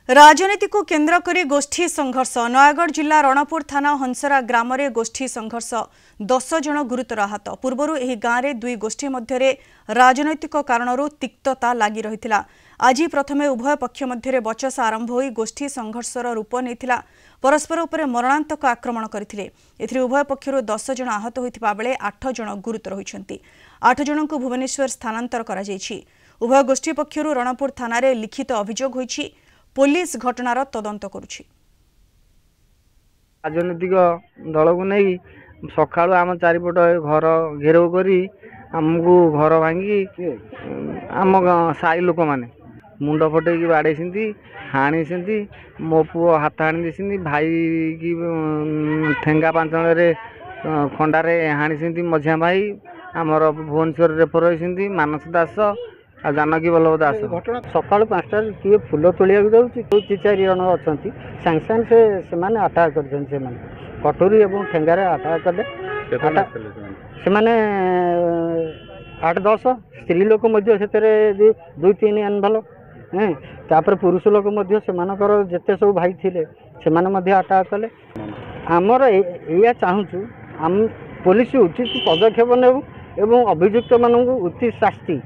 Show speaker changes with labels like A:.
A: राजनीति को केन्द्र करी गोष्ठी संघर्ष नयागढ़ जिला रणपुर थाना हंसरा ग्राम में गोष्ठी संघर्ष 10 जन गुरुतर आहत पूर्वर एही गाँव में दुई गोष्ठी मध्य राजनैतिक कारणरू तिक्तता लगी रही। आज प्रथमे उभय पक्ष मध्य बचसा आरंभ हो गोष्ठी संघर्षर रूप नहीं परस्पर उपर मरणांतक आक्रमण करते उभय पक्षर 10 जन आहत होता बेले 8 जन गुरुतर होती। 8 जन को भुवनेश्वर स्थानांतर करा जायछि। उभय गोष्ठी पक्षर रणपुर थाना लिखित अभियोग होइछि। पुलिस घटनार तदंत करुछि।
B: राजनीतिक दल को नहीं सका आम चारिपट घर घेराव करी आमको घर भांगी आम साई लोक मैंने मुंड फटेकी बाड़े हाणी मो पुओ हाथ हाणी दे भाई की ठेंगा पांचड़े खंडारे हाणी मझिया भाई आमर भुवनेश्वर रेफर होती मानस दास आ जानकी बल्लभ दास घटना सकाल 5टा किए फुल तोलिया जाऊँगी 2-4 जन अच्छा सागे सागे से आटाक कर कटोरी और ठेंगारे आटाक कले से 8-10 स्त्री लोक 2-3 एनभल तापर पुरुष लोक जिते सब भाई थे से आटाक कले आमर या चाहूँ आम पुलिस उचित पदक्षेप नेब एवं अभियुक्त मानक उचित शास्ति